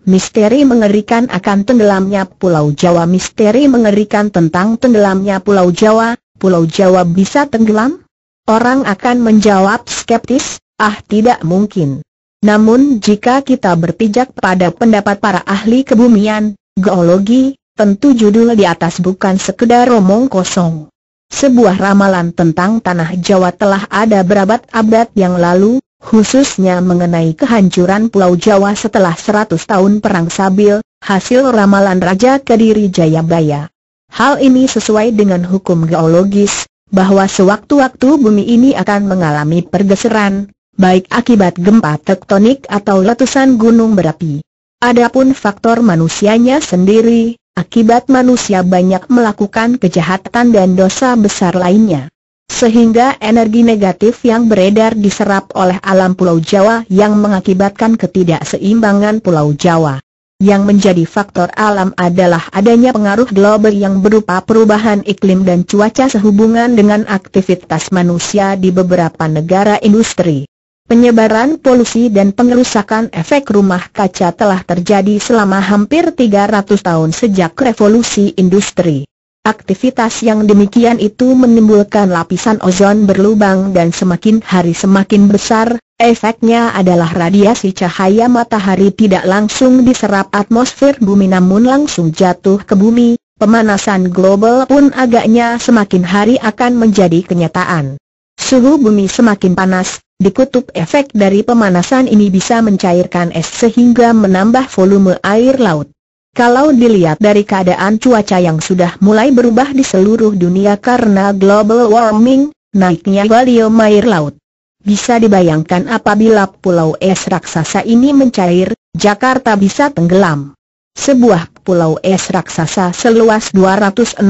misteri mengerikan akan tenggelamnya Pulau Jawa. Misteri mengerikan tentang tenggelamnya Pulau Jawa. Pulau Jawa bisa tenggelam? Orang akan menjawab skeptis, tidak mungkin. Namun jika kita berpijak pada pendapat para ahli kebumian, geologi, tentu judul di atas bukan sekedar omong kosong. Sebuah ramalan tentang tanah Jawa telah ada berabad-abad yang lalu, khususnya mengenai kehancuran Pulau Jawa setelah 100 tahun Perang Sabil, hasil ramalan Raja Kediri Jayabaya. Hal ini sesuai dengan hukum geologis, bahwa sewaktu-waktu bumi ini akan mengalami pergeseran, baik akibat gempa tektonik atau letusan gunung berapi. Adapun faktor manusianya sendiri, akibat manusia banyak melakukan kejahatan dan dosa besar lainnya, sehingga energi negatif yang beredar diserap oleh alam Pulau Jawa yang mengakibatkan ketidakseimbangan Pulau Jawa. Yang menjadi faktor alam adalah adanya pengaruh global yang berupa perubahan iklim dan cuaca sehubungan dengan aktivitas manusia di beberapa negara industri. Penyebaran polusi dan pengerusakan efek rumah kaca telah terjadi selama hampir 300 tahun sejak revolusi industri. Aktivitas yang demikian itu menimbulkan lapisan ozon berlubang dan semakin hari semakin besar. Efeknya adalah radiasi cahaya matahari tidak langsung diserap atmosfer bumi namun langsung jatuh ke bumi. Pemanasan global pun agaknya semakin hari akan menjadi kenyataan. Suhu bumi semakin panas, di kutub efek dari pemanasan ini bisa mencairkan es sehingga menambah volume air laut. Kalau dilihat dari keadaan cuaca yang sudah mulai berubah di seluruh dunia karena global warming, naiknya volume air laut, bisa dibayangkan apabila pulau es raksasa ini mencair, Jakarta bisa tenggelam. Sebuah pulau es raksasa seluas 260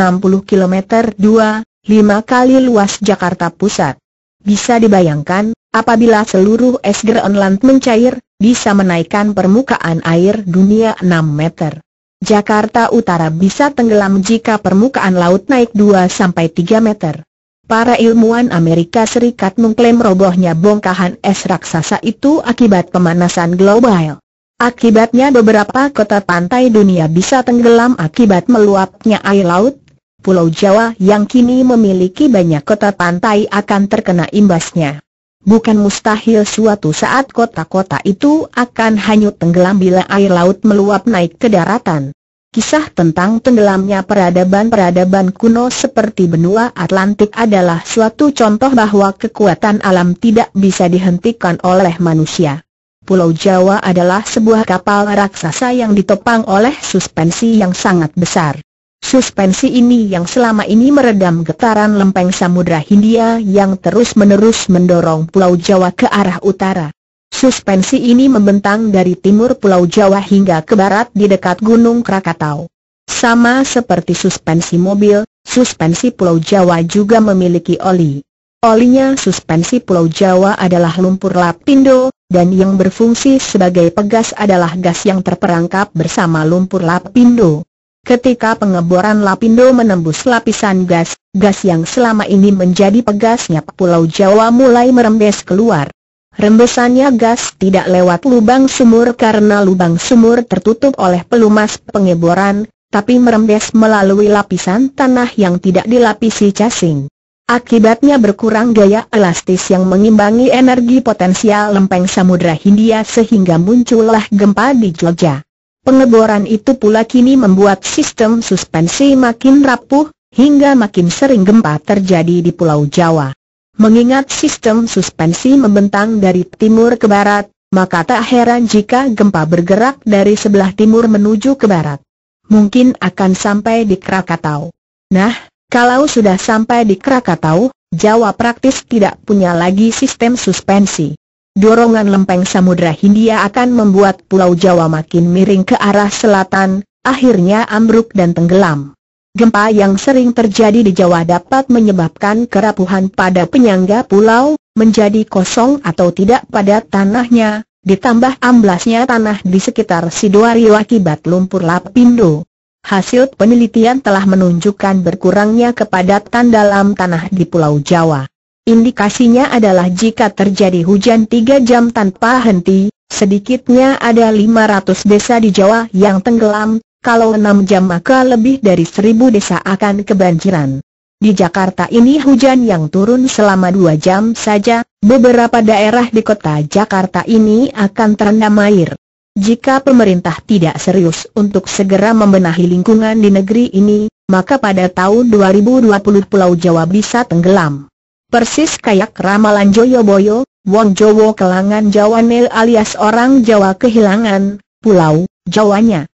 km 5 kali luas Jakarta Pusat. Bisa dibayangkan, apabila seluruh es Greenland mencair, bisa menaikkan permukaan air dunia 6 meter. Jakarta Utara bisa tenggelam jika permukaan laut naik 2-3 meter. Para ilmuwan Amerika Serikat mengklaim robohnya bongkahan es raksasa itu akibat pemanasan global. Akibatnya beberapa kota pantai dunia bisa tenggelam akibat meluapnya air laut. Pulau Jawa yang kini memiliki banyak kota pantai akan terkena imbasnya. Bukan mustahil suatu saat kota-kota itu akan hanyut tenggelam bila air laut meluap naik ke daratan. Kisah tentang tenggelamnya peradaban-peradaban kuno seperti benua Atlantik adalah suatu contoh bahwa kekuatan alam tidak bisa dihentikan oleh manusia. Pulau Jawa adalah sebuah kapal raksasa yang ditopang oleh suspensi yang sangat besar. Suspensi ini yang selama ini meredam getaran lempeng Samudra Hindia yang terus-menerus mendorong Pulau Jawa ke arah utara. Suspensi ini membentang dari timur Pulau Jawa hingga ke barat di dekat Gunung Krakatau. Sama seperti suspensi mobil, suspensi Pulau Jawa juga memiliki oli. Olinya suspensi Pulau Jawa adalah lumpur lapindo, dan yang berfungsi sebagai pegas adalah gas yang terperangkap bersama lumpur lapindo. Ketika pengeboran lapindo menembus lapisan gas, gas yang selama ini menjadi pegasnya Pulau Jawa mulai merembes keluar. Rembesannya gas tidak lewat lubang sumur karena lubang sumur tertutup oleh pelumas pengeboran, tapi merembes melalui lapisan tanah yang tidak dilapisi casing. Akibatnya berkurang gaya elastis yang mengimbangi energi potensial lempeng Samudra Hindia sehingga muncullah gempa di Jogja. Pengeboran itu pula kini membuat sistem suspensi makin rapuh, hingga makin sering gempa terjadi di Pulau Jawa. Mengingat sistem suspensi membentang dari timur ke barat, maka tak heran jika gempa bergerak dari sebelah timur menuju ke barat. Mungkin akan sampai di Krakatau. Nah, kalau sudah sampai di Krakatau, Jawa praktis tidak punya lagi sistem suspensi. Dorongan lempeng Samudra Hindia akan membuat Pulau Jawa makin miring ke arah selatan, akhirnya ambruk dan tenggelam. Gempa yang sering terjadi di Jawa dapat menyebabkan kerapuhan pada penyangga pulau, menjadi kosong atau tidak padat tanahnya, ditambah amblasnya tanah di sekitar Sidoarjo akibat lumpur lapindo. Hasil penelitian telah menunjukkan berkurangnya kepadatan dalam tanah di Pulau Jawa. Indikasinya adalah jika terjadi hujan 3 jam tanpa henti, Sedikitnya ada 500 desa di Jawa yang tenggelam, kalau 6 jam maka lebih dari 1000 desa akan kebanjiran. Di Jakarta ini hujan yang turun selama 2 jam saja, beberapa daerah di kota Jakarta ini akan terendam air. Jika pemerintah tidak serius untuk segera membenahi lingkungan di negeri ini, maka pada tahun 2020 Pulau Jawa bisa tenggelam. Persis kayak ramalan Joyoboyo, Wong Jowo kelangan Jawa Nel alias orang Jawa kehilangan Pulau Jawanya.